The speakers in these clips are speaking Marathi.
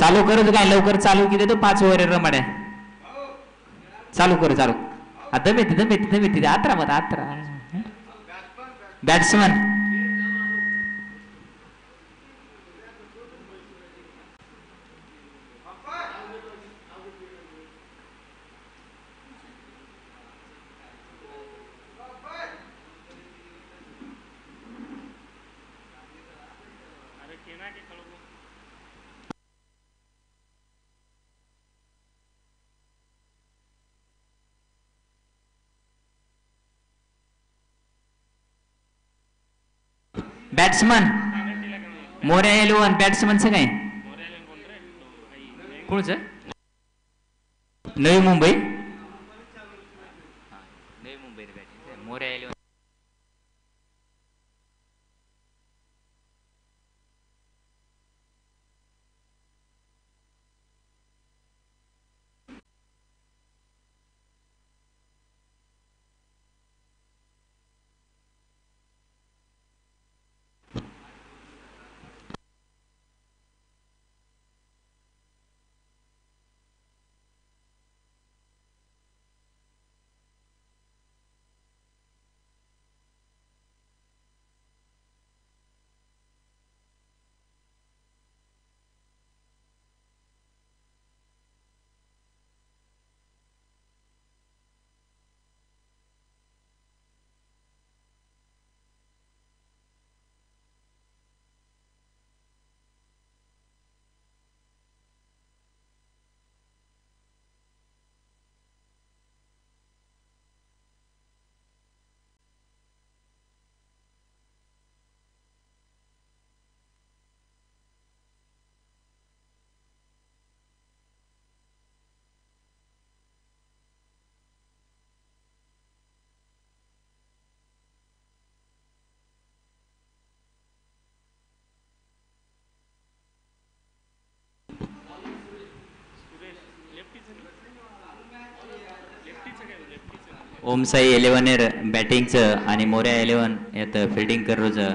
चालू करत काय लवकर चालू की देतो 5 ओव्हर रमाड्या चालू कर चालू दमेती आत्रा मत आत्रा बॅट्समन बॅट्समन मोऱ्या 11 बॅट्समनचं काय कोणचं नवी मुंबई मोऱ्या 11 ओमसाई 11 बॅटिंगचं आणि मोऱ्या 11 यात फिल्डिंग करूचं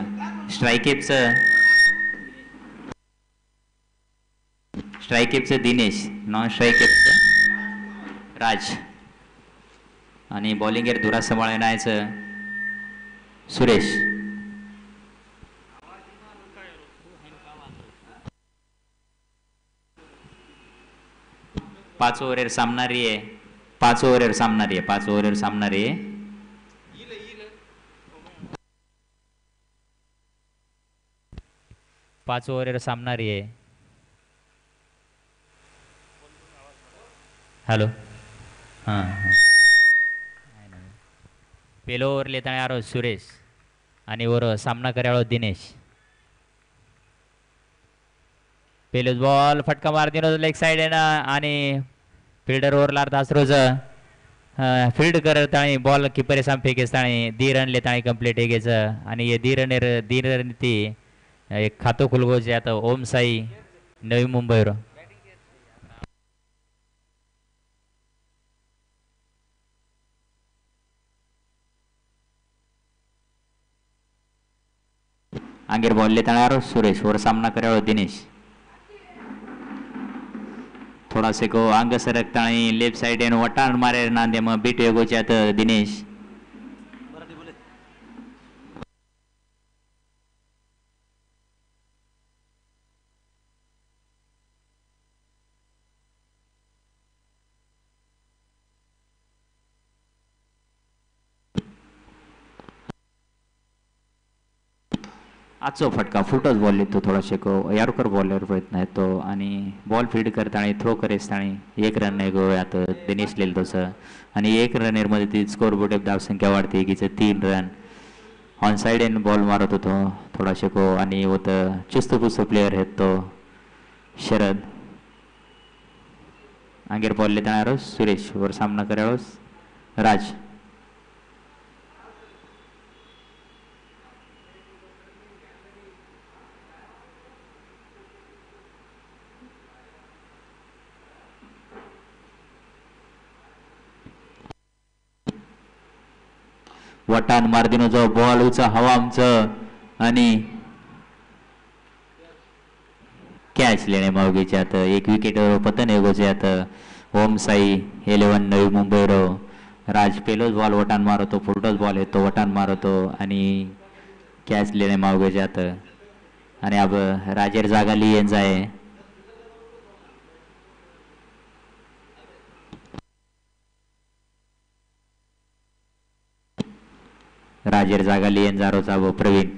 स्ट्राईकेपचं दिनेश नॉन स्ट्राईकेपचं राज आणि बॉलिंग एर धुरा सांभाळण्याचं सुरेश पाच ओव्हर सामनारी आहे 5 ओव्हर सामनारी आहे 5 ओव्हर सामनारी आहे पाच ओव्हर सामनारी आहे हॅलो हां पेलो ओव्हर लेता यारो सुरेश आणि वर सामना करायला दिनेश पेलो बॉल फटका मार दिनो लेग साइड आहे ना आणि फिल्डर ओव्हरला तास रोज फील्ड करत आणि बॉल किपर साम फेकेस आणि 2 रन लेता आणि कंप्लीट हे घ्यायचं आणि हे 2 रन ती एक खातो खुलगो जे आता ओम साई नवी मुंबईवर आंगेर बॉल लेता सुरेश वर सामना करायला दिनेश थोड़ा से को आंग सरकता लेफ्ट साइड एन वटान मारे नांदे में बीट वेगोच्यात दिनेश आजचो फटका फुटच बॉल लिहितो थोडाशे को यारकर बॉलर प्रयत्न येतो आणि बॉल फील्ड करता आणि थ्रो करेसताना 1 रन नाही गो आता दिनेश लिहिल तसं आणि 1 रनर मध्ये ती स्कोर बोर्ड धावसंख्या वाढते एकीचं 3 रन ऑन साइड एन बॉल मारत होतो थोडाशे को आणि होतं चुस्तपुस्त प्लेयर आहेत तो शरद आंगेर बॉल लिहिता सुरेश वर सामना करावस राज वटान मार्दिनो जो बॉल उचा हवा आमचं आणि कॅच लेणे मावगेचे आता एक विकेट पतन येगोचे आता ओम साई 11 नवी मुंबई रो राज पेलोच बॉल वटान मारतो फुलटोच बॉल येतो वटान मारतो आणि कॅच लेणे मावगेचे आता आणि अब राजेर जागा लियेन जाय राजेर जागा लियेन जारोचा प्रवीण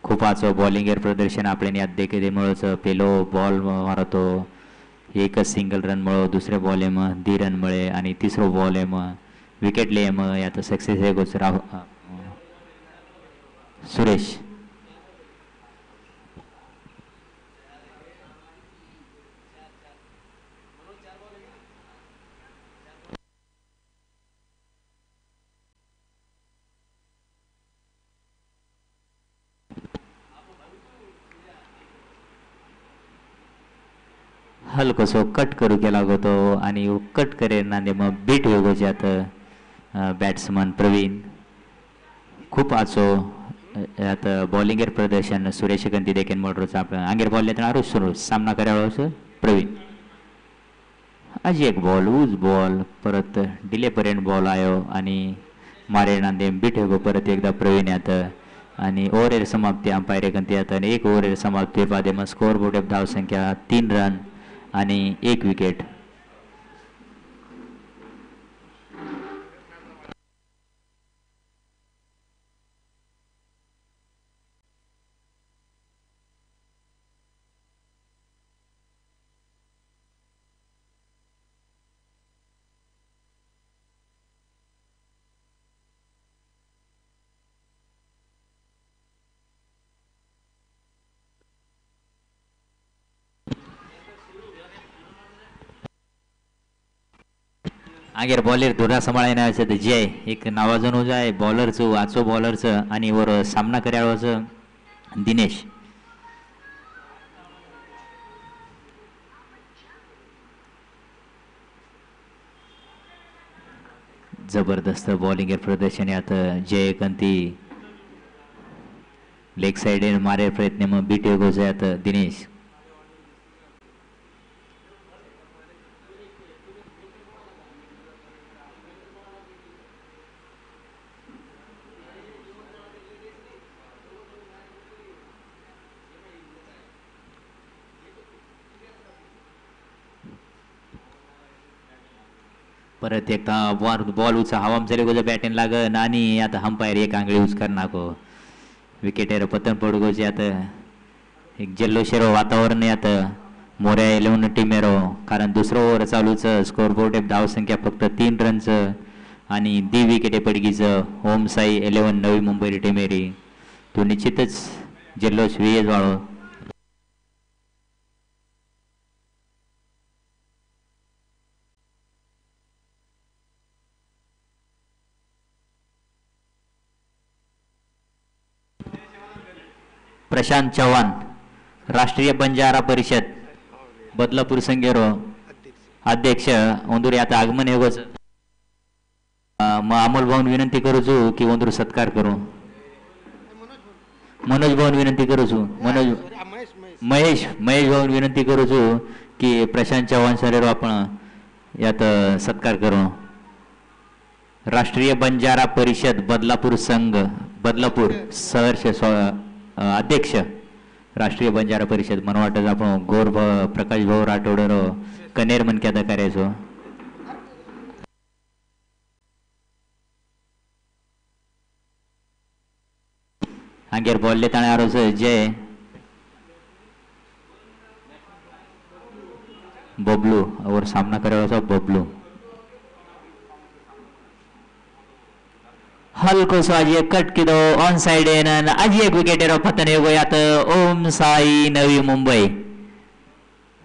खूपाचो बॉलिंगेर प्रदर्शन आपल्याने आज देखील पेलो बॉल मारतो एकच सिंगल रन मळो दुसरे बॉल एम 2 रन मळे आणि तिसरो बॉल एम विकेट ले एम आता सक्सेस है गोच सुरेश हलकोसो कट करू केला होतो आणि कट करेन ना मग बीट वेगोचे आता बॅट्समन प्रवीण खूप आचो आता बॉलिंगेर प्रदर्शन सुरेश कंती देखील मोटरचा आपण आंगेर बॉल येताना आरोच सुरू सामना करायला प्रवीण आज एक बॉल उज बॉल परत डिले पर्यंत बॉल आयो आणि मारे नांदे बीट वेगो परत एकदा प्रवीण आता आणि ओव्हरेर समाप्ती अंपायर कंती आता आणि एक ओव्हरेर समाप्ती बाद मग स्कोर बोर्ड धाव संख्या 3 रन आणि 1 विकेट आगेर बॉलर धुरा सांभाळायला जय एक नावाजून जाय बॉलरचं वाचो बॉलरचं आणि वर सामना करायचं दिनेश जबरदस्त बॉलिंग प्रदर्शन आता जय कंती लेग साइड मारे प्रयत्न मग बीट गोजे आता दिनेश परत एकदा बॉल उचा हवाम चले गोजा बॅटेन लागन आणि आता अंपायर एक आंगळी यूज कर नाको विकेटेर पतन पडू गोजे आता एक जल्लोषेरो वातावरण आता मोऱ्या 11 टीमेरो कारण दुसरो ओव्हर चालूच स्कोर बोर्ड धाव संख्या फक्त 3 रनच आणि 2 विकेटे पडगीच ओम साई 11 नवी मुंबई टीमेरी तो निश्चितच जल्लोष वियेज वाळो प्रशांत चव्हाण राष्ट्रीय बंजारा परिषद बदलापूर संघेरो अध्यक्ष ओंदूर आता आगमन हेगोच अमोल भाऊन विनंती करू की ओंदूर सत्कार करू मनोज भाऊन विनंती करू मनोज महेश भाऊन विनंती करू की प्रशांत चव्हाण सरेरो आपण यात सत्कार करू राष्ट्रीय बंजारा परिषद बदलापूर संघ बदलापूर सहर्ष अध्यक्ष राष्ट्रीय बंजारा परिषद मन वाटत आपण गौर प्रकाश भाऊ राठोडर कनेर मनक्यात करायचो हांगेर बॉल लेताना आरोस जय बबलू और सामना करायचो बबलू हल्को सो आज कट किदो ऑन साइड एन आज एक विकेटेरो पतन येगो यात ओम साई नवी मुंबई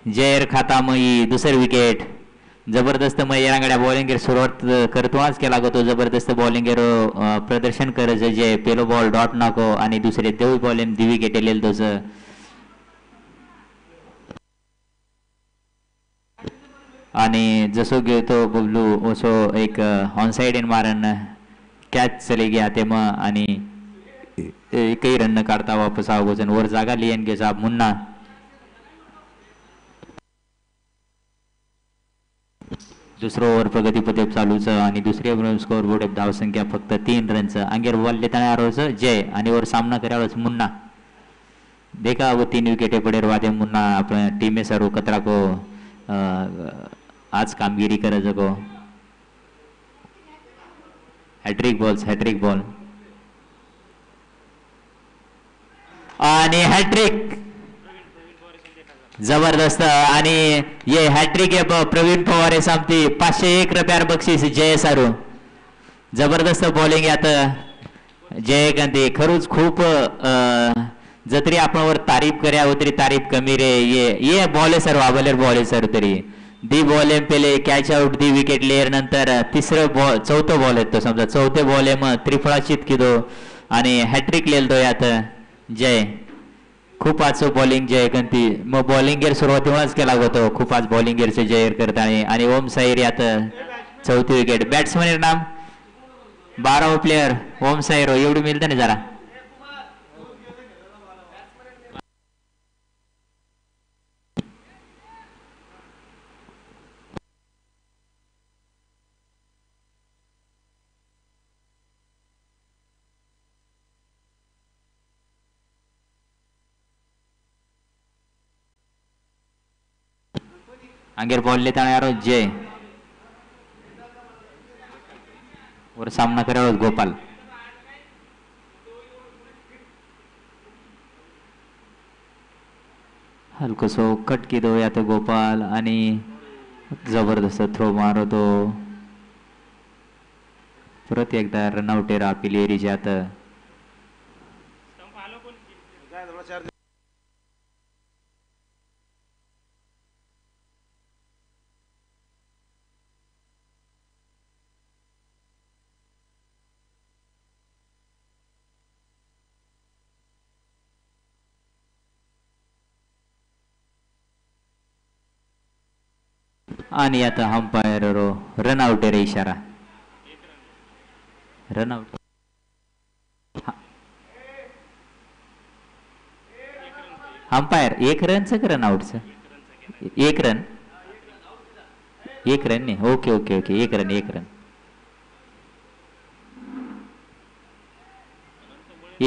जयर खाता मई दुसरी विकेट जबरदस्त मई यांगड्या बॉलिंगेर सुरुवात करतो आज केला गो जबरदस्त बॉलिंगेर प्रदर्शन करज जे पेलो बॉल डॉट नाको आणि दुसरे देऊ बॉल दी विकेट लेल दोस आणि जसो घेतो बबलू ओसो एक on side in Maran catch चले गया ते मग आणि एकही रन न काढता वापस आगोजन वर जागा लियन घे साहेब मुन्ना दुसरं ओव्हर प्रगतीपथे चालूच आणि दुसरी स्कोअर बोर्ड धावसंख्या फक्त 3 रनचं अंगेर बॉल लेताना आरोचं जय आणि वर सामना करावंच मुन्ना देखा वो 3 विकेटे पड़े वादे मुन्ना अपने टीम में सर कतरा को आज कामगिरी करे जगो हॅट्रिक बॉल आणि हॅट्रिक जबरदस्त आणि ये हॅट्रिक आहे प्रवीण पवार सामती 501 रुपयार बक्षीस जय सारू जबरदस्त बॉलिंग आता जय गांधी खरूच खूप जतरी आपण वर तारीफ कर्या हो तरी तारीफ कमी रे ये बॉल आहे सर वाबलेर बॉल आहे सर तरी दी बॉल आहे पहिले catch out the wicket layer नंतर चौथं बॉल आहे तो समजा चौथे बॉल आहे मग त्रिफळाशीत किदो आणि हॅट्रिक लेलतो यात जय खूप आज बॉलिंग जय गंती मग बॉलिंग गेअर सुरुवातीमुळेच केला होतो खूप आज बॉलिंग गेअरचे जय करताना आणि ओम साईर यात चौथी विकेट बॅट्समॅन नाम 12 प्लेयर ओम साईर एवढी मिळतं ना जरा अंगेर बॉल लेता यारो जय और सामना करावं गोपाल हलकोसो कट किदो या तो गोपाल आणि जबरदस्त थ्रो मारो तो परत एकदा रनआउट आहे पिलेरी जात आणि आता अंपायर रनआउट रे इशारा रनआउट अंपायर 1 रनचं का रनआउटचं 1 रन 1 रन नाही okay okay okay 1 run 1 run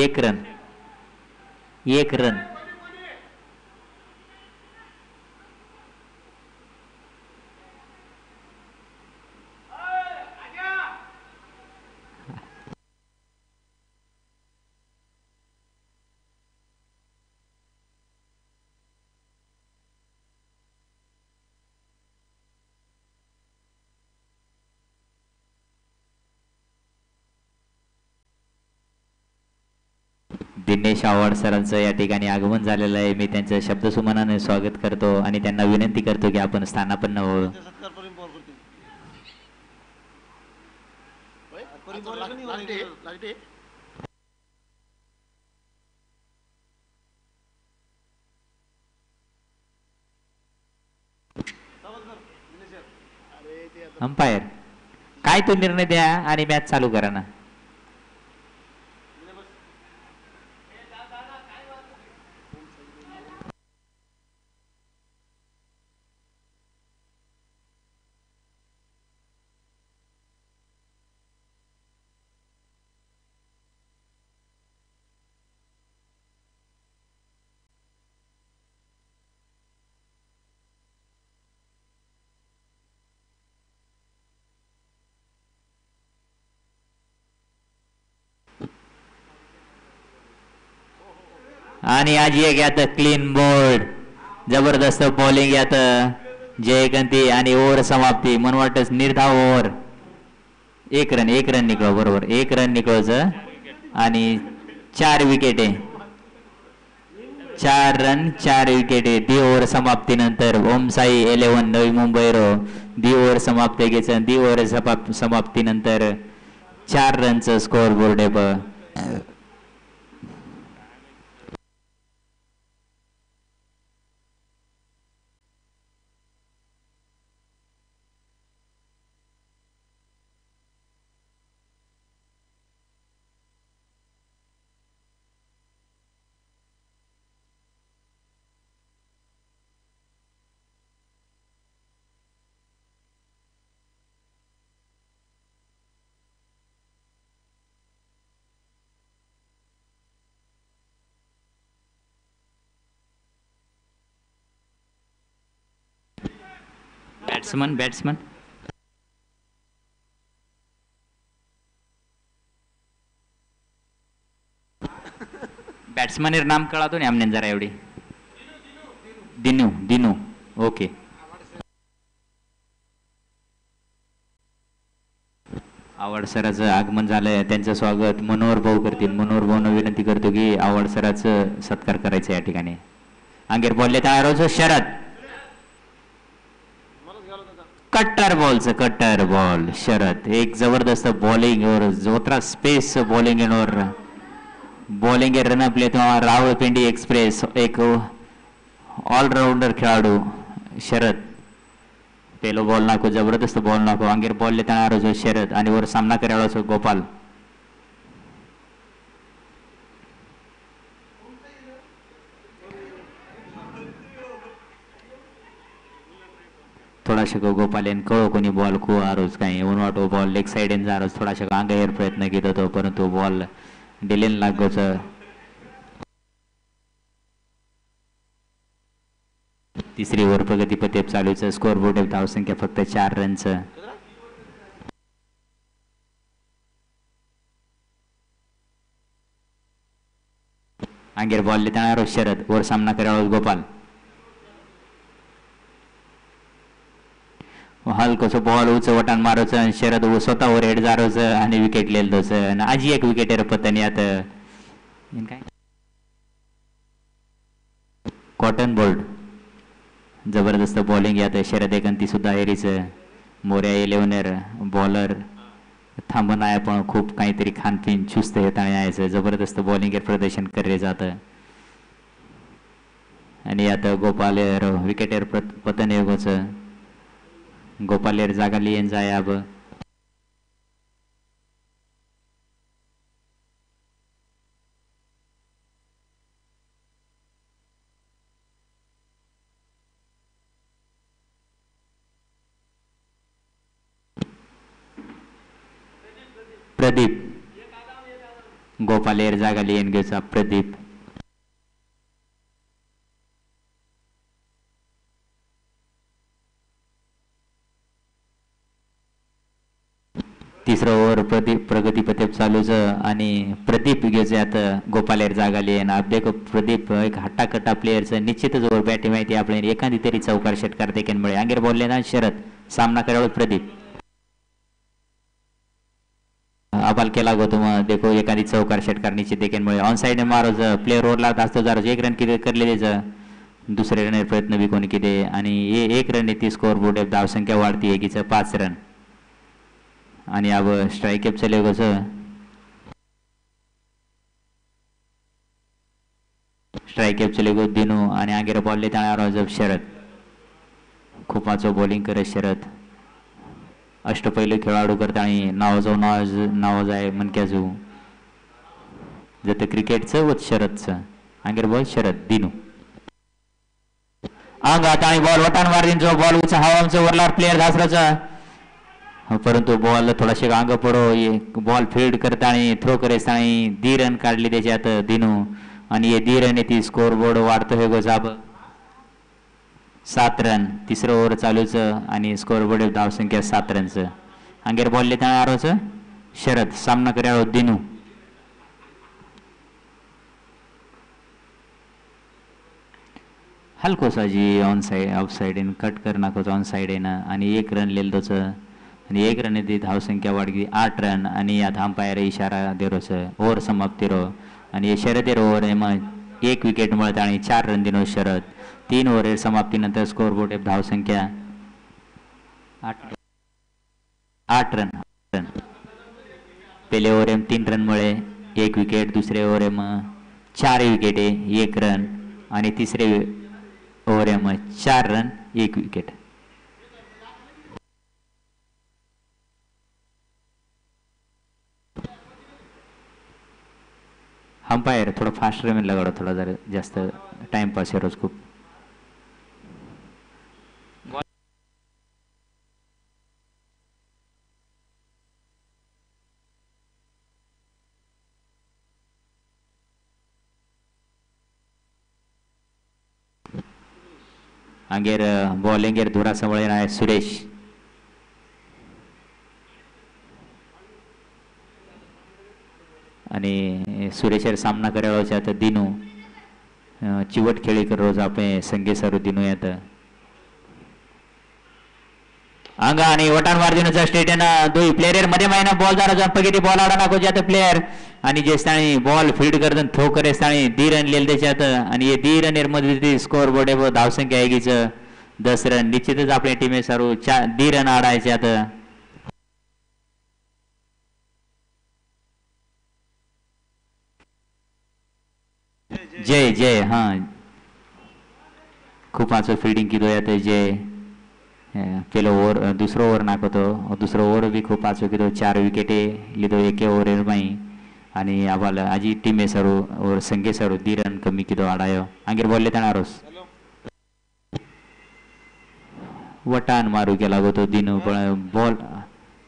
1 run 1 run Dinesh Awhad सरांचं या ठिकाणी आगमन झालेलं आहे मी त्यांचं शब्दसुमनाने स्वागत करतो आणि त्यांना विनंती करतो की आपण स्थानापन्न व्हावं अंपायर काय तो निर्णय द्या आणि मॅच चालू करा ना आणि आज एक यात क्लीन बोर्ड जबरदस्त बॉलिंग यात जयकांती आणि ओव्हर समाप्ती मन वाटत निर्धाव ओव्हर 1 रन निकलो बरोबर 1 रन निकलोच आणि 4 विकेटे 4 रन 4 विकेटे दी ओव्हर समाप्तीनंतर ओम साई 11 नवी मुंबई दी ओव्हर समाप्ती घ्यायचं दी ओव्हर समाप्तीनंतर 4 रनचं स्कोअर बोर्ड आहे बॅट्समन बॅट्समनेर नाम कळातो नाही आमने जरा एवढी दिनू दिनू ओके आवड सराचं आगमन झालंय त्यांचं स्वागत मनोहर भाऊ करतील मनोहर भाऊंना विनंती करतो की आवड सराचं सत्कार करायचं या ठिकाणी अंगेर बॉलले तयार शरद कट्टर बॉल शरद एक जबरदस्त बॉलिंग और जोत्रा स्पेस बॉलिंग और बॉलिंग रनअप लेतो रावळपिंडी एक्सप्रेस एक ऑलराउंडर खेळाडू शरद पेलो बॉल नाको जबरदस्त बॉल नाको अंगेर बॉल लेता शरद आणि वर सामना करायला गोपाल थोडाशा गोपाल यांनी कळो कोणी बॉल खूप आरोज काही वाटो बॉल लेग साइड जा थोडाशा अंगायर प्रयत्न केला होतो परंतु बॉल डिलेन लागोच तिसरी ओव्हर प्रगतीपथेप चालूच स्कोर बोर्ड धावसंख्या फक्त 4 रनचं अंगेर बॉल लेता शरद वर सामना करावा गोपाल हलकोसो बॉल उच वटान मारोच शरद स्वतःवर हेड जारोच आणि विकेट लेलदोच आजी एक विकेट पत्तानी आता काय कॉटन बोल्ड जबरदस्त बॉलिंग यात शरद एकंती सुद्धा हेरीच मोऱ्या इलेव्हनर बॉलर थांबून आहे पण खूप काहीतरी खानपीन चुस्त येत आणि यायचं जबरदस्त बॉलिंग प्रदर्शन करले जातं आणि आता गोपाल विकेटर पतन योगच गोपालेर जागा लियन जाय अब प्रदीप गोपालेर जागा लियन घेऊचा प्रदीप तिसरं ओव्हर प्रगतीपथेप चालूच आणि प्रदीप घेऊचे आता गोपालेर जागा लियन आप देखो प्रदीप एक हट्टाकट्टा प्लेयरचं निश्चितच ओव्हर बॅटिंग माहिती आपल्या एखादी तरी चौकार षटकार देखील मिळे अंगेर बोलले ना शरद सामना करावा प्रदीप अबाल केला गो तुम देखो एखादी चौकार षटकार निश्चित देखील मिळे ऑन साइड मारोज प्लेअर ओव्हरला असतो जरा एक रन किती करले दुसरे रन प्रयत्न बी कोणी किती आणि एक रन ती स्कोर बोर्ड धावसंख्या वाढती एकीचं 5 रन आणि अब स्ट्राइक एप चले गोस स्ट्राइक एप चले गो दिनू आणि आगेर बॉल लेता शरद खूपाचो बॉलिंग करत शरद अष्टपैलू खेळाडू करता आणि नाव जाय मनक्याजू जत क्रिकेटचं व शरदचं आगेर बॉल शरद दिनू अंगात आणि बॉल वटान मारीन जो बॉल उचा हवामचं वरलार प्लेयर घासराचा परंतु बॉल थोडाशे अंग पडो बॉल फील्ड करता आणि थ्रो करेस आणि 2 रन काढली त्याच्यात दिनू आणि हे 2 रन ती स्कोर बोर्ड वाढतो हे गोजाब 7 रन तिसरं ओव्हर चालूच आणि स्कोर बोर्ड धावसंख्या 7 रनचं अंगेर बॉल लेता आरोच शरद सामना कर्या दिनू हलकोसा जी ऑन साइड ऑफ साइड इन कट कर नाकोच ऑन साइड आहे ना आणि 1 रन लेलदोच आणि 1 रन ती धावसंख्या वाढली 8 रन आणि या अंपायर इशारा देरोच ओव्हर समाप्तीरो आणि शरदेर ओव्हर मग 1 विकेट मिळत आणि 4 रन दिनो शरद 3 ओव्हर समाप्तीनंतर स्कोर बोर्ड धावसंख्या 8 रन पहिले ओव्हर 3 रन मुळे 1 विकेट दुसरे ओव्हर 4 विकेट 1 रन आणि तिसरे ओव्हर 4 रन 1 विकेट अंपायर थोड़ा फास्ट रन लगाड़ो थोड़ा जरा जास्त टाइम पास है रोज खूप हांगेर बॉलिंगेर धुरा सांबाळीन आहे सुरेश. आणि सुरेशर सामना करायला आता दिनू चिवट खेळी कर रोज आपण संगे सरू दिनू येत हांगा आणि वटान मार्जिनचा स्टेटन दोन प्लेयर मध्ये महिना बॉल जारा जाऊन पगेती बॉल आडा नाको जात प्लेयर आणि जे बॉल फील्ड करत थ्रो करे दी रन लेल त्याच्यात आणि हे 3 रन मध्ये स्कोर बोर्ड धावसंख्या आहे 10 रन निश्चितच आपल्या टीमे सारू 2 रन आडायचे आता. जय जय हा खूप आचो फिल्डिंग किदो येते जय पेलो ओवर दुसरो ओवर नाकतो दुसरो ओवर भी खूप आचो किदो 4 विकेटे लिदो एके ओव्हर माई आणि आबाल आजी टीमे सरू और संगे सरू 2 रन कमी किदो आडायो आंगेर बॉल लेता आरोस वटान मारू केला गोतो दिनू बॉल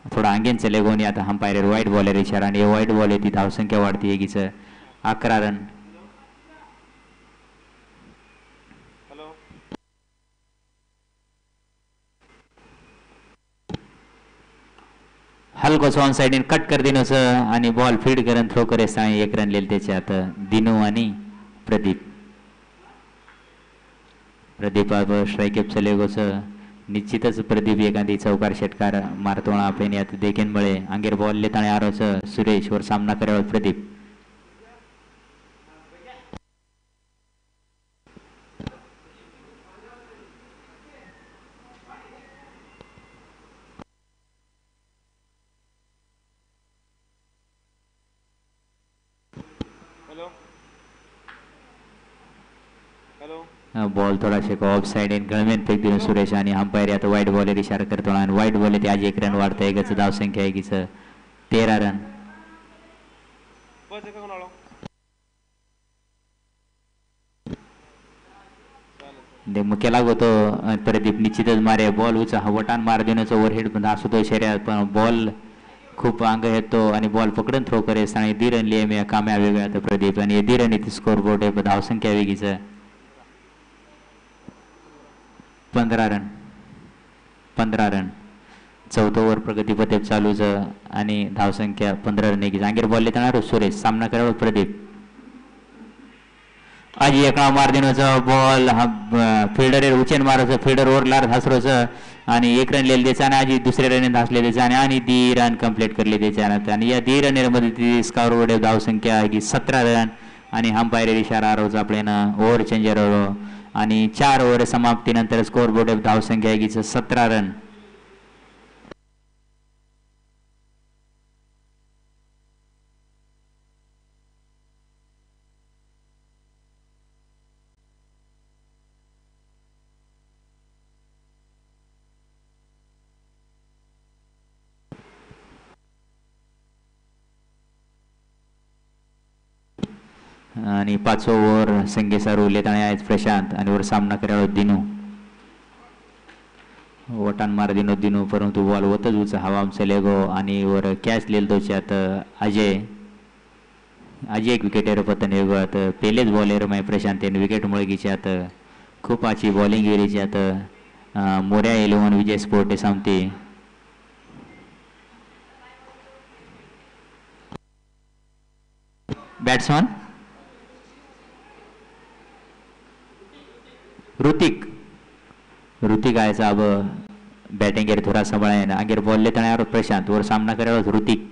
थोडा आंगेन चले गोनी आता अंपायर वाईट बॉलर इशारा आणि वाईट बॉल येते धावसंख्या वाढती एकीच 11 रन. हलकोसो ऑन साइडीन कट कर दिनोस आणि बॉल फीड करून थ्रो करे 1 रन लेल त्याच्यात दिनू आणि प्रदीप. प्रदीप स्ट्राईक चले गोस निश्चितच प्रदीप एखादी चौकार षटकार मारतो आपण यात देखील मळे अंगेर बॉल लेताणे आरोस सुरेश वर सामना करावा प्रदीप. बॉल थोड़ा ऑफ साइड इन गळमेन फेक दिनो सुरेश आणि अंपायर आता वाईट बॉलर इशारा करतो आणि वाईट बॉल येते आज 1 रन वाढतं एकच धाव संख्या आहे 13 रन. मग केला होतो प्रदीप निश्चितच मारे बॉल उचा वटान मार देण्याचं ओव्हरहेड पण असतो तो शर्यत पण बॉल खूप अंग येतो आणि बॉल पकडून थ्रो करे आणि 2 रन लिए मी काम्या वेगळा प्रदीप आणि 2 रन इथे स्कोर बोर्ड आहे धाव संख्या वेगळीच 15 रन. चौथं ओव्हर प्रगतीपथे चालूच आणि धावसंख्या 15 रन आहे. जांगीर बॉल लेताना सुरेश सामना करावा प्रदीप. आज एका मार दिनोचा बॉल हा फिल्डर उचेन मारायचं फिल्डर ओव्हरलार धासरोच आणि 1 रन लेल द्यायचा आणि आजी 2ऱ्या रन धासले द्यायचा आणि 2 रन कंप्लीट करले त्याच्यानंतर आणि या 2 रन मध्ये ती स्कोर बोर्ड धावसंख्या आहे 17 रन आणि अंपायर इशारा रोज आपल्याला ओव्हर चेंजर आणि 4 ओव्हर समाप्तीनंतर स्कोर बोर्ड धावसंख्या आहे 17 रन. आणि 5 ओव्हर संगे सारू लेताणे आहेत प्रशांत आणि वर सामना करावा दिनू वटान मार दिनू परंतु बॉल होतच उचा हवा चले गो आणि वर कॅच लेल दोच्यात अजय 1 विकेटेर पतन येगोत पहिलेच बॉलर माय प्रशांत याने विकेट मुळगीच्यात खूप आची बॉलिंग वेरीच्यात मोऱ्या 11 विजय स्पोर्ट सांगते बॅट्समन ऋतिक आयचा अब बॅटिंग गेर थोडा सांभाळायन आगेर बॉल लेताना प्रशांत वर सामना करावा ऋतिक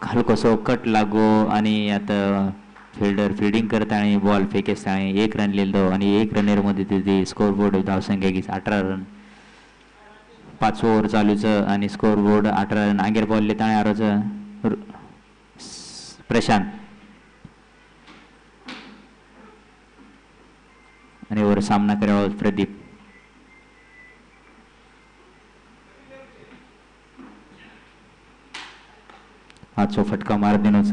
हलकोसो कट लागो आणि आता फिल्डर फिल्डिंग करताना बॉल फेकेसताना 1 रन लिहिलो आणि 1 रनेर मध्ये तिथे स्कोर बोर्ड धावसंख्या 18 रन 5 ओव्हर चालूच आणि स्कोर बोर्ड 18 रन आगेर बॉल लेताना आरोच प्रशांत आणि वर सामना करावा प्रदीप. आजचो फटका मार दिनोच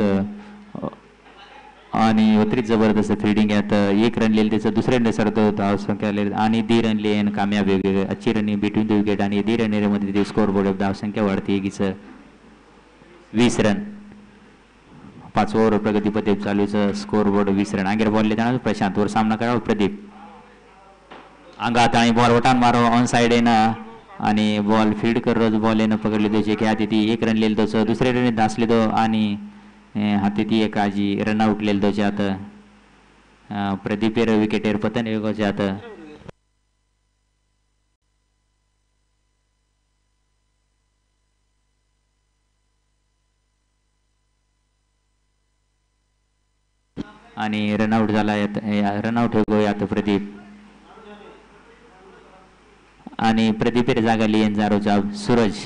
आणि अतिरिक्त जबरदस्त फिल्डिंग यात 1 रन लिहिले त्याचं 2ऱ्या रन सरतो धावसंख्या आणि 2 रन लिहिन कामयाब वेगवेगळे अच्छी रनिंग बिटवीन द विकेट आणि 2 रनेमध्ये स्कोर बोर्ड धावसंख्या वाढते 20 रन 5 ओव्हर प्रगती प्रदीप चालूचं स्कोर बोर्ड 20 रन आगेर बॉल त्यानंतर प्रशांत वर सामना करावा प्रदीप अंगात आणि बॉल वटान मारो ऑन साइड येणं आणि बॉल फील्ड करत बॉल येणं पकडले त्याचे की हाती ती 1 रन लिहिलं तसं दुसरे रन धासले तो आणि हाती ती एक आजी रन आउट लिहिलं त्याच्या आता प्रदीप विकेटेर पतन योगाच्या आता आणि रनआउट झाला रनआउट हो आता प्रदीप आणि प्रदीपेर जागा लिहिन जारोचा सूरज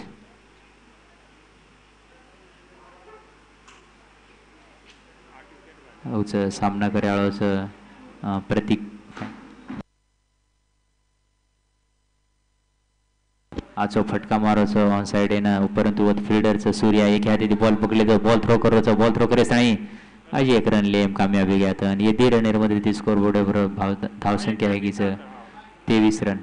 सामना कर्याळोच प्रतीक आचो फटका मारोचो ऑन साइड येणं परंतु फिल्डरचं सूर्या एक हाती बॉल पकडले तो बॉल थ्रो करोचो बॉल थ्रो करे नाही आज 1 रन लेम कामयाबी घ्यात आणि ये 1.5 रनेरमध्ये ती स्कोर बोर्ड धावसंख्या आहे कीच 23 रन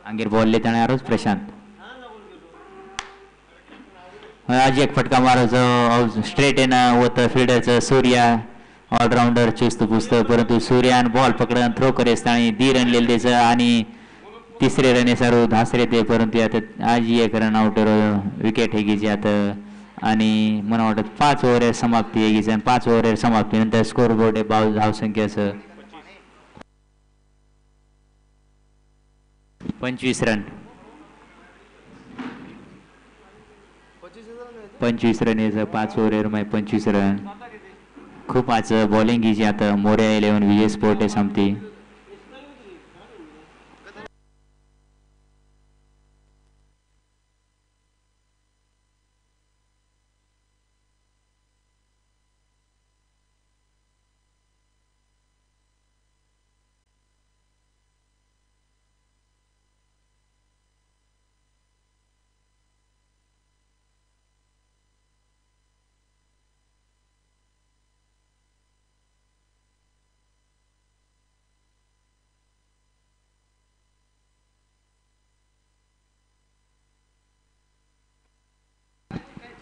अंगेर बॉल लेताना आरोच प्रशांत आज एक फटका मारायचं स्ट्रेट येणं होतं फिल्डरचं सूर्या ऑलराऊंडर चुस्त पुस्त परंतु सूर्यान बॉल पकडून थ्रो करेस आणि 2 रन लिहिले त्याचं आणि 3रे रन सारू धासरे ते परंतु आता आज 1 रन आउट विकेट हे घ्यायची आता आणि मला वाटत 5 ओव्हर समाप्ती हे घ्यायची आणि 5 ओव्हर समाप्ती नंतर स्कोर बोर्ड आहे धावसंख्याचं 25 रन 25 रन याचं 5 ओव्हर मध्ये 25 रन खूप आज बॉलिंग घ्यायची आता मोर्या 11 विजय स्पोर्ट आहे संपती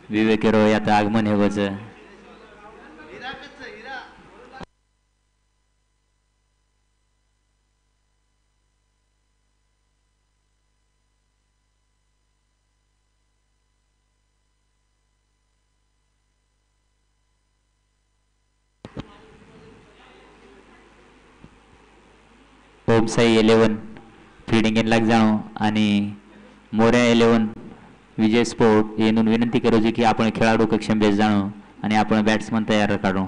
विवेक रोय आता आगमन हे वच होमसाई 11 फीडिंग इन लाग जाणो आणि मोऱ्या 11 विजय स्पोर्ट येऊन विनंती करू की आपण खेळाडू कक्षम बेस जाणो आणि आपण बॅट्समन तयार काढू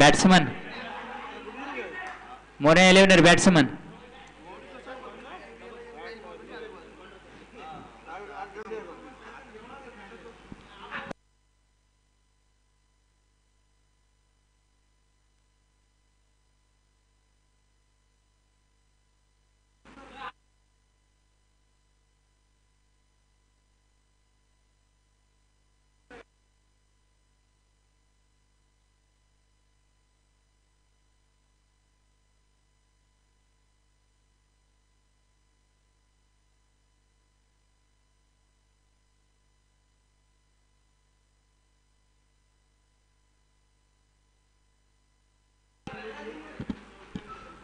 बैट्समैन मोरे 11 बैट्समैन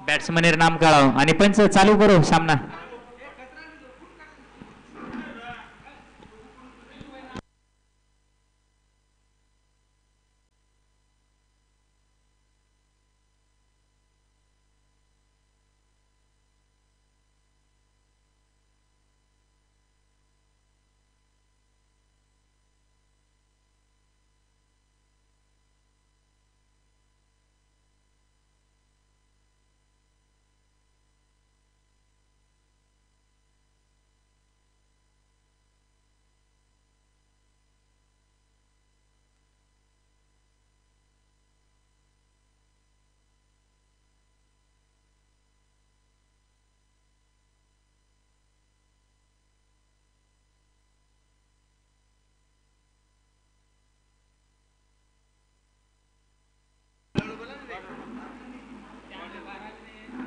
बॅट्समनेर नाम कळाव आणि पंच चालू करू सामना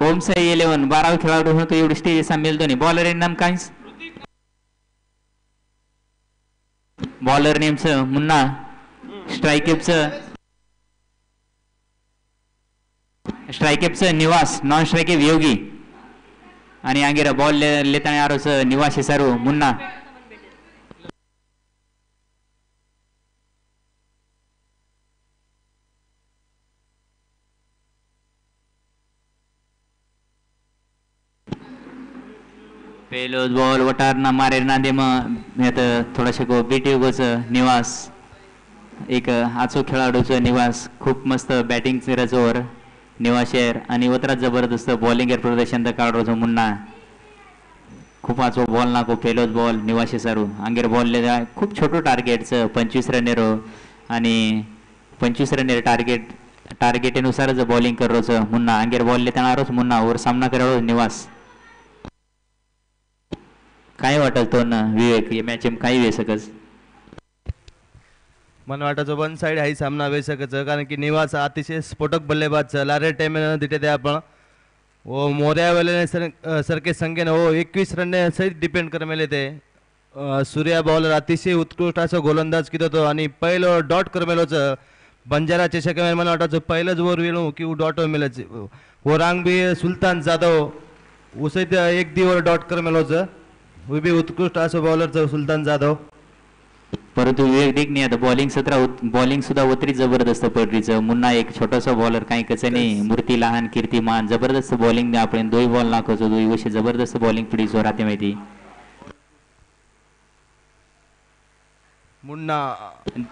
ओमसाई 11 12 खेळाडू होतो एवढी स्टेज सामील दोन्ही बॉलर नाम काय बॉलर नेमचं मुन्ना स्ट्रायकेपचं निवास नॉन स्ट्रायकेप योगी आणि आंगेरा बॉल लेताना आरोच निवास हे सर्व मुन्ना पहलो बॉल वटार ना मारे नांदे मग थोडाशा गो बीटी गोच निवास एक आचो खेळाडूचं निवास खूप मस्त बॅटिंग रजोवर निवास शेअर आणि वतरात जबरदस्त बॉलिंग प्रदर्शन काढतो मुन्ना खूप आचो बॉल नाको पहिलोच बॉल निवासी सारू आंगेर बॉल खूप छोटो टार्गेटचं 25 रनेरो आणि 25 रनेर टार्गेटेनुसारच बॉलिंग करोच मुन्ना आंगेर बॉल लेतानारोच मुन्ना वर सामना करारो निवास काय वाटत तो ना विवेक या मॅच काही वेळ सकच मन वाटायचं वन साइड हाही सामना वेळ सकच कारण की निवास अतिशय स्फोटक बल्लेबाज लारे टाइम दिटे ते आपण वो मोर्या वाले सरके संख्येने हो 21 रन सहित डिपेंड कर मेले ते सूर्या बॉलर अतिशय उत्कृष्ट असं गोलंदाज किती तो आणि पहिलं डॉट कर मेलोच बंजारा चषक मला वाटायचं पहिलंच वर वेळू की डॉट मेलच वो रांग भी सुलतान जाधव उसैत एक दिवर डॉट कर मेलोच वो भी उत्कृष्ट असं बॉलरचं सुलतान जाधव परंतु विवेक दिक नाही आता बॉलिंग सुद्धा उतरी जबरदस्त पडरीचं मुन्ना एक छोटासा बॉलर काही कसे नाही मूर्ती लहान कीर्तिमान जबरदस्त बॉलिंग आपण 2 बॉल नाखवतो 2 वर्ष जबरदस्त बॉलिंग पिढी जोराते माहिती मुन्ना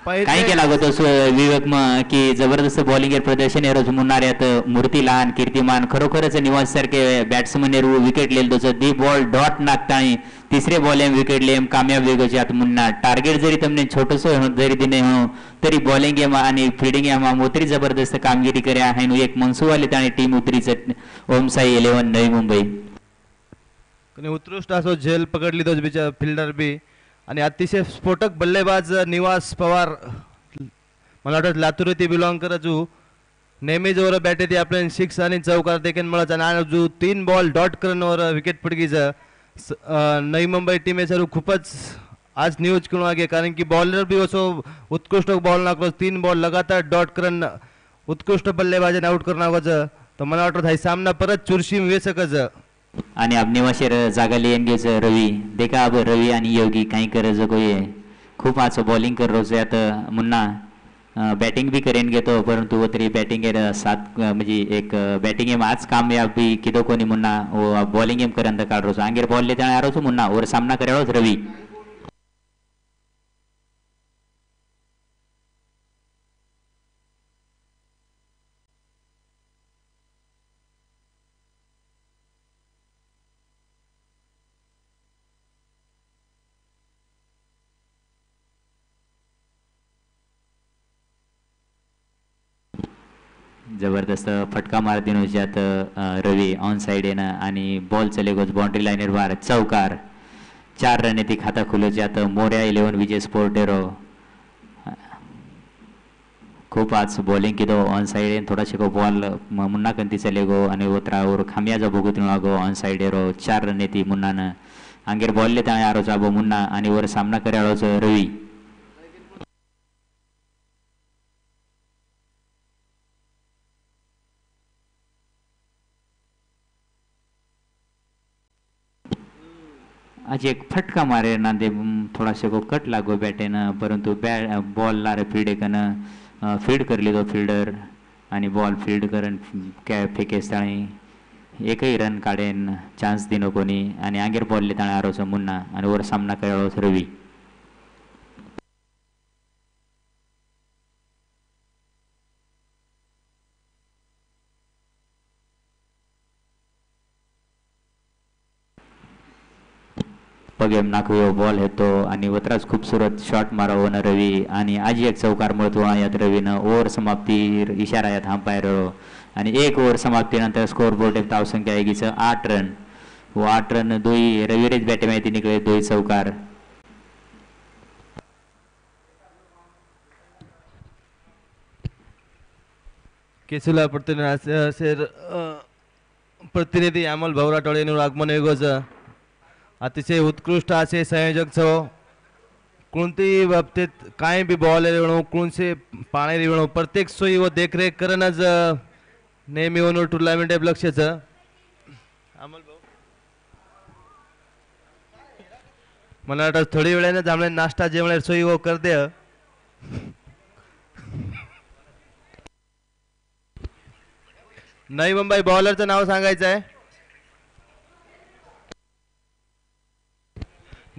काय केला गो तो विवेक मग की जबरदस्त बॉलिंग प्रदर्शन रोज मुन्नाऱ्यात मूर्ती लहान कीर्तिमान खरोखरच निवास सारखे बॅट्समन विकेट लेल दोच दी बॉल डॉट नाखता तिसरे बॉल विकेट लेम कामयाब वेगोचे आता मुन्ना टार्गेट जरी तमने छोटस जरी दिने हो तरी बॉलिंग एमा आणि फील्डिंग एमा उतरी जबरदस्त कामगिरी करे आहे एक मनसुवाले आणि टीम उतरीच ओमसाई 11 नवी मुंबई उत्कृष्ट असो झेल पकडली तो बिचार फिल्डर बी आणि अतिशय स्फोटक बल्लेबाज निवास पवार मला वाटत लातूर येथे बिलॉंग करजू नेहमी जोर बॅट येते आपण 6 आणि चौकार देखील मिळत आणि जो 3 ball dot करणवर wicket पडकीच Navi Mumbai team sir खूपच आज न्यूज करून आगे कारण की बॉलर भी असो उत्कृष्ट बॉल नाको 3 बॉल लगातार डॉट करण उत्कृष्ट बल्लेबाजाने आउट करणार तर मला वाटत हा सामना परत चुरशी वे सकच आणि अब निवाशेर जागा लियन घेच रवी देखा अब रवी आणि योगी काही करज कोये खूप आज बॉलिंग कर रोज आता मुन्ना बॅटिंग भी करेन घेतो परंतु तरी बॅटिंग सात म्हणजे एक बॅटिंग एम आज कामयाब भी किदो कोणी मुन्ना बॉलिंग एम करंद काढ रोज आंगेर बॉल लेता आरोच मुन्ना और सामना करे रवी जबरदस्त फटका मार दिनोस ज्यात रवी ऑन साइड येणं आणि बॉल चले गोज बाउंड्री लाईनर बाहेर चौकार 4 रन ती खाता खुलो ज्यात मोर्या 11 विजय स्पोर्टेरो खूप आज बॉलिंग की दो ऑन साइड येन थोड़ा को बॉल मुन्ना कंती चले गो आणि उतरा और खामिया जो भोगत go on side arrow 4 run ती मुन्ना न आंगेर बॉल ले त्या यारो जाबो मुन्ना आणि वर सामना कराळो रवी आज एक फटका मारे ना दे थोड़ा को कट लागो बैटे न परंतु बॉल लारे फील्ड कन फीड करली तो फिल्डर आणि बॉल फील्ड करून काय फेकेस ताणी एकही रन काढेन चान्स दिनो कोणी आणि आंगेर बॉल ले ताणे आरोस मुन्ना आणि वर सामना कराळो रवी पगेम नाखुयो बॉल येतो आणि वत्राच खूबसूरत शॉट मारावं न रवी आणि आजी एक चौकार मिळतो यात रवीनं ओव्हर समाप्ती इशारा यात अंपायर आणि 1 ओव्हर समाप्तीनंतर स्कोर बोर्ड धावसंख्या आहे 8 रन वो 8 रन दोई रविरेज बॅटे माहिती निकळे 2 चौकार केसुला प्रतिनिधी अमोल भाऊराटोळेનું આગમન वेगोज अतिशय उत्कृष्ट असे संयोजक छो कोणत्याही बाबतीत काय बी बॉल रेवणो कोणसे पाणी रेवणो प्रत्येक सोयी व देखरेख करणच नेहमी वन टुर्नामेंट लक्षच अमोल भाऊ मला वाटतं थोडी वेळाने जांभळे नाश्ता जेवण सोयी व कर दे नवी मुंबई बॉलरचं नाव सांगायचं आहे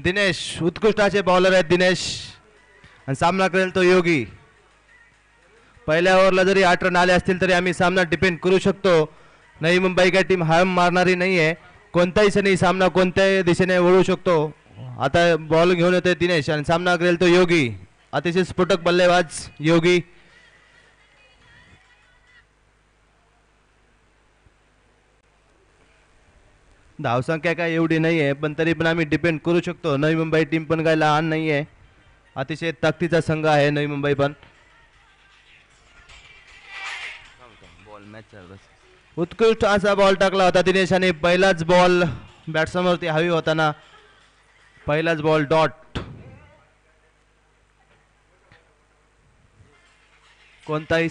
दिनेश उत्कृष्ट असे बॉलर आहेत दिनेश आणि सामना करेल तो योगी पहिल्या ओव्हरला जरी 8 रन आले असतील तरी आम्ही सामना डिपेंड करू शकतो नवी मुंबई काय टीम हार मारणारी नाहीये कोणताही सनी सामना कोणत्याही दिशेने वळू शकतो आता बॉल घेऊन येतोय दिनेश आणि सामना करेल तो योगी अतिशय स्फोटक बल्लेबाज योगी धावसंख्या काय एवढी नाही आहे पण तरी पण आम्ही डिपेंड करू शकतो नवी मुंबई टीम पण काय लहान नाही आहे अतिशय ताकदीचा संघ आहे नवी मुंबई पण उत्कृष्ट असा बॉल टाकला होता दिनेशाने पहिलाच बॉल बॅट्समनवरती हवी होताना पहिलाच बॉल डॉट कोणताही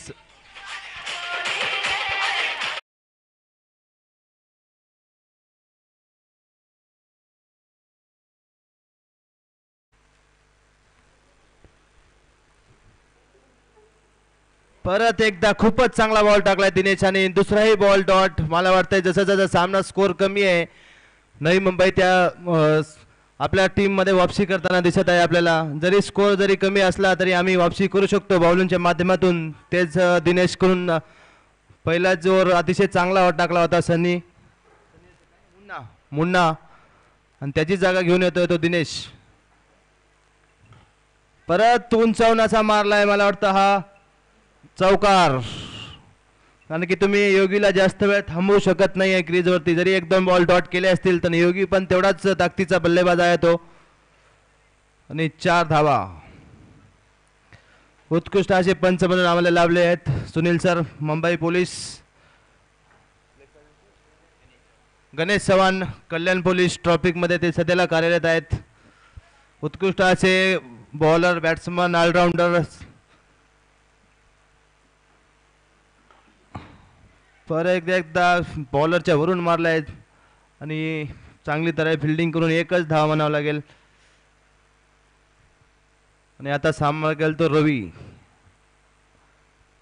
परत एकदा खूपच चांगला बॉल टाकलाय दिनेशाने दुसराही बॉल डॉट मला वाटतंय जसं जसं सामना स्कोर कमी आहे नवी मुंबई त्या आपल्या टीम मध्ये वापसी करताना दिसत आहे आपल्याला जरी स्कोर जरी कमी असला तरी आम्ही वापसी करू शकतो बॉलिंगच्या माध्यमातून तेच दिनेश कडून पहिला जोर अतिशय चांगला टाकला होता सनी मुन्ना आणि त्याची जागा घेऊन येतोय तो दिनेश परत उंचावून असा मारलाय मला वाटतं हा चौकार कारण की तुम्ही योगीला जास्त वेळ थांबवू शकत नाही आहे क्रीजवरती जरी 1-2 बॉल डॉट केले असतील तर योगी पण तेवढाच ताकदीचा बल्लेबाज आहे तो आणि 4 धावा उत्कृष्ट असे पंच म्हणून आम्हाला लाभले आहेत सुनील सर मुंबई पोलीस गणेश चव्हाण कल्याण पोलीस ट्रॉफिक मध्ये ते सध्याला कार्यरत आहेत उत्कृष्ट असे बॉलर बॅट्समन ऑलराऊंडर परत एकदा बॉलरच्या वरून मारलाय आणि चांगली तरह फिल्डिंग करून एकच धाव म्हणावं लागेल आणि आता सामना केला तो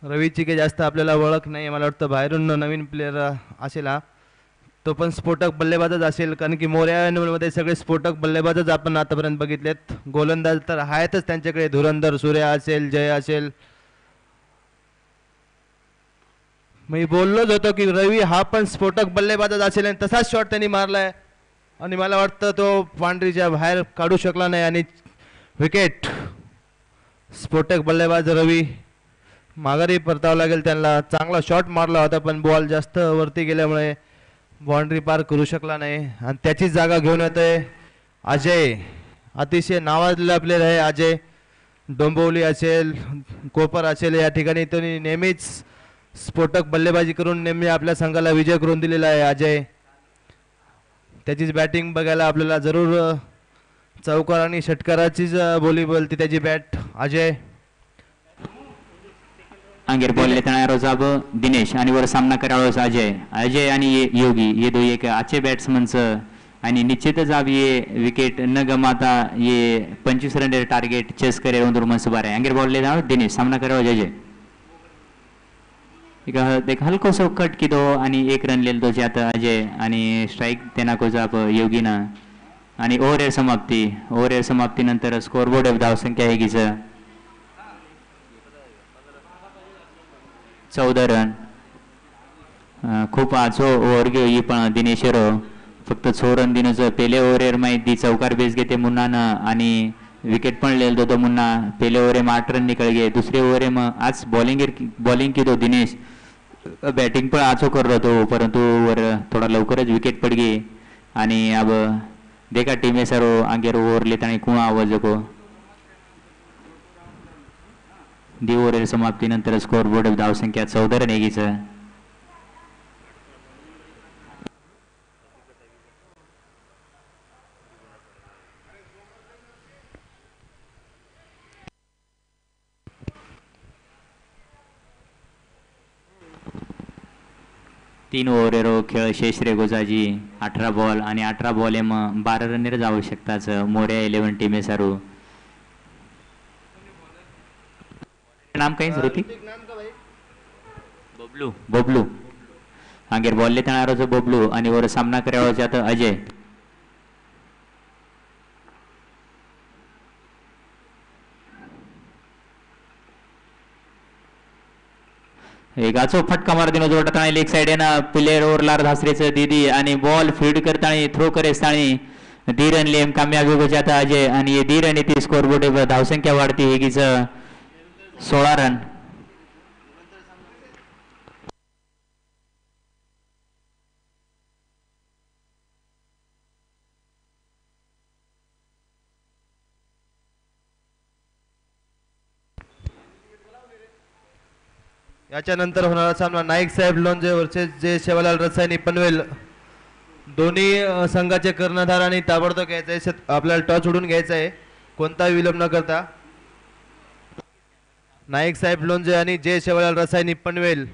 रवीची काही जास्त आपल्याला ओळख नाही मला वाटतं बाहेरून नवीन प्लेयर असेल तो पण स्फोटक बल्लेबाजच असेल कारण की मोर्यामध्ये सगळे स्फोटक बल्लेबाजच आपण आतापर्यंत बघितलेत गोलंदाज तर आहेतच त्यांच्याकडे धुरंधर सूर्या असेल जय असेल मी बोललोच होतो की रवी हा पण स्फोटक बल्लेबाजच असेल आणि तसाच शॉट त्यांनी मारलाय आणि मला वाटतं तो बाउंड्रीच्या बाहेर काढू शकला नाही आणि विकेट स्फोटक बल्लेबाज रवी माघारी परतावं लागेल त्यांना. चांगला शॉट मारला होता पण बॉल जास्त वरती गेल्यामुळे बाउंड्री पार करू शकला नाही आणि त्याची जागा घेऊन येतोय अजय. अतिशय नावाजलेला प्लेयर आहे अजय. डोंबिवली असेल, कोपर असेल, या ठिकाणी त्यांनी नेहमीच स्फोटक बल्लेबाजी करून नेहमी आपल्या संघाला विजय करून दिलेला आहे अजय. त्याचीच बॅटिंग बघायला आपल्याला जरूर चौकार आणि षटकाराचीच बोली बोलते त्याची बॅट. अजय अंगेर बॉल लेताना रोजाब दिनेश आणि वर सामना करावा अजय. अजय आणि योगी ये दो एक अच्छे बॅट्समनचं आणि निश्चितच अब ये विकेट न गमाता ये 25 रन टार्गेट चेस करे उंदूर मनसुबार है. अंगेर बॉल लेताना दिनेश सामना करावा अजय. एक हलको सो कट की दो आणि 1 रन लेल दो आता अजय आणि स्ट्राईक त्यांना कोजाप योगीना आणि ओव्हर समाप्ती नंतर स्कोरबोर्ड धावसंख्या आहे कीच 14 रन. खूप आजो ओव्हर घेऊ ही पण दिनेशरो फक्त 6 रन दिनोचं पहिले ओव्हर माहिती चौकार बेस घेते मुन्ना आणि विकेट पण लेल दो मुन्ना. पहिले ओव्हर में 8 रन निकल गए. दुसरे ओव्हर में आज बॉलिंग की दो दिनेश बॅटिंग पण आजो कर रहा तो परंतु वर थोड़ा लवकरच विकेट पड़ गई आणि अब देखा टीम सरो आंगेर ओव्हर लेता कुणा आवाज को दी ओव्हर समाप्तीनंतर स्कोरबोर्ड धावसंख्या 14 रन आहे. 3 ओव्हरेरो खेळ शेष रे गोजाजी. 18 बॉल आणि 18 बॉल एम 12 रन जाऊ शकताच मोर्या 11 टीम सारू. नाम काही ऋतिक बबलू आंगेर बॉल लेताना बबलू आणि वर सामना करावा आता अजय. एक आचो फटका मार दिनो जोडता लेग साइड ना प्लेयर ओव्हरलार धासरेचं दीदी आणि बॉल फील्ड करताना थ्रो करेस्तानी धीरन लेम कामयाबी हो जाता अजय आणि ये धीरन ती स्कोरबोर्ड धावसंख्या वाढती हेगीच 16 रन. याच्यानंतर होणारा सामना नाईक साहेब लोणजे वर्सेस जे शेवालाल रसायनी पनवेल. दोन्ही संघाचे कर्णधार आणि ताबडतोब घ्यायचा आहे. आपल्याला टॉस उडून घ्यायचा आहे कोणता विलंब न करता. नाईक साहेब लोणजे आणि जे शेवालाल रसायनी पनवेल.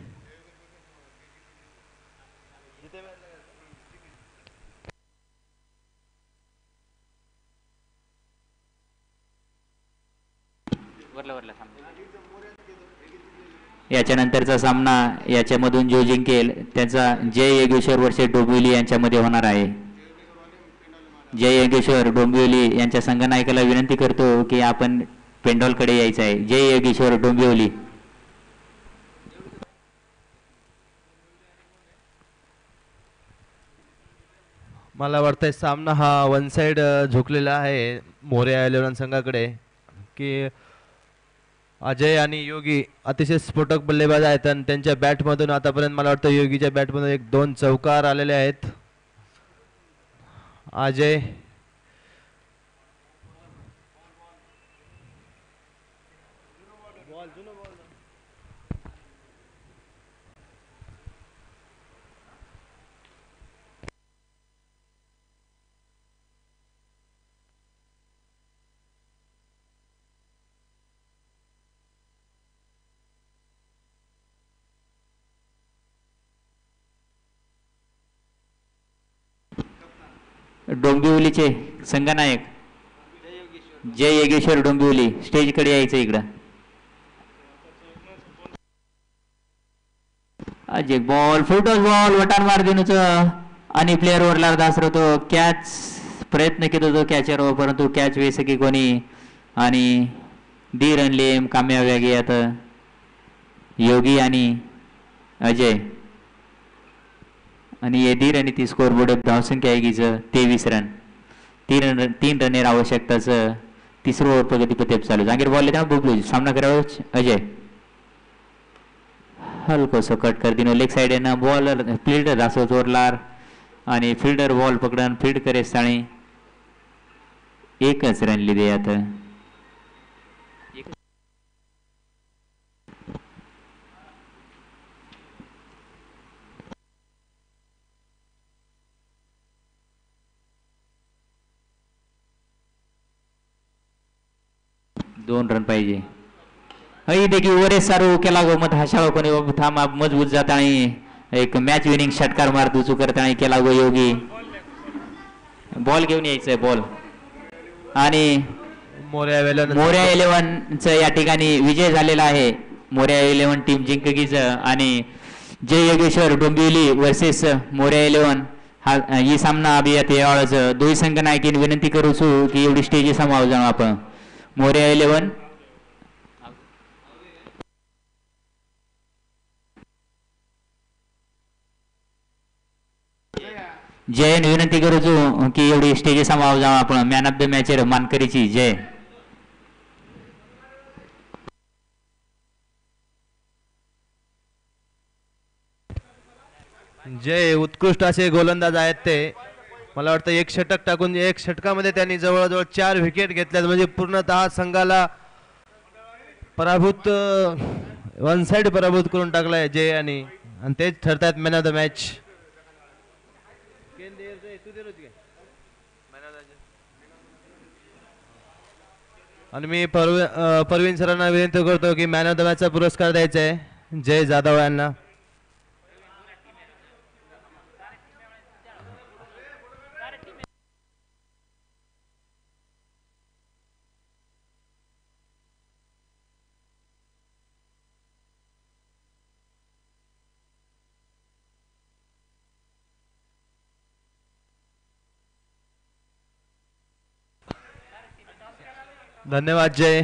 याच्यानंतरचा सामना याच्यामधून जो जिंकेल त्याचा जय योगेश्वर वर्सेस डोंबिवली यांच्यामध्ये होणार आहे. जय योगेश्वर डोंबिवली यांच्या संघनायकाला विनंती करतो की आपण पेंडॉलकडे यायचं आहे. जय योगेश्वर डोंबिवली. मला वाटतंय सामना हा वन साइड झुकलेला आहे मोर्या 11 संघाकडे की अजय आणि योगी अतिशय स्फोटक बल्लेबाज आहेत आणि त्यांच्या बॅटमधून आतापर्यंत मला वाटतं योगीच्या बॅटमधून 1-2 चौकार आलेले आहेत. अजय डोंबिवलीचे संघनायक जय योगेश्वर डोंबिवली स्टेज कडे यायचं इकडं. अजय बॉल फुटबॉल बॉल वटान मार दिनूच आणि प्लेअर वरला दासरतो कॅच प्रयत्न केला तो कॅचर परंतु कॅच वेस की कोणी आणि दी रन लेम कामयाब गेयात योगी आणि अजय आणि ये धीर आणि ती स्कोरबोर्ड धावसंख्या आहे कीच 23 रन. 3 रनेर आवश्यकताच तिसरं ओव्हर प्रगतीपथेप चालू. जागीर बॉल लेता बबलू सामना करावा अजय. हलकोसं कट कर दिनो लेग साइड ना बॉलर फिल्डर असो जोरलार आणि फिल्डर बॉल पकडून फील्ड करे साळी एकच रन लिहिले आता 2 रन पाहिजे हई देखी वरे सारू केला गो मत हशाळो कोणी थांबा मजबूत जात आणि एक मॅच विनिंग षटकार मार दुचू करत आणि केला गो योगी बॉल घेऊन यायचंय बॉल आणि मोर्या 11 च या ठिकाणी विजय झालेला आहे मोर्या 11 टीम जिंकगीच आणि जय योगेश्वर डोंबिवली वर्सेस मोर्या 11 हा ही सामना अभी आता यावेळेस दोन्ही संघ नायकीन विनंती करू छु की एवढी स्टेज समाव जाऊ आपण मोर्या 11 जयन विनंती करू छु की एवढी स्टेज समाव जाऊ आपण मॅन ऑफ द मॅच मानकरीची जय जे उत्कृष्ट असे गोलंदाज आहेत ते मला वाटतं एक षटक टाकून एक षटकामध्ये त्यांनी जवळजवळ 4 विकेट घेतल्यात म्हणजे पूर्णतः संघाला पराभूत वन साइड पराभूत करून टाकलाय जय आणि तेच ठरतात मॅन ऑफ द मॅच आणि मी परवीन सरांना विनंती करतो की मॅन ऑफ द मॅचचा पुरस्कार द्यायचा आहे जय जाधव यांना धन्यवाद जय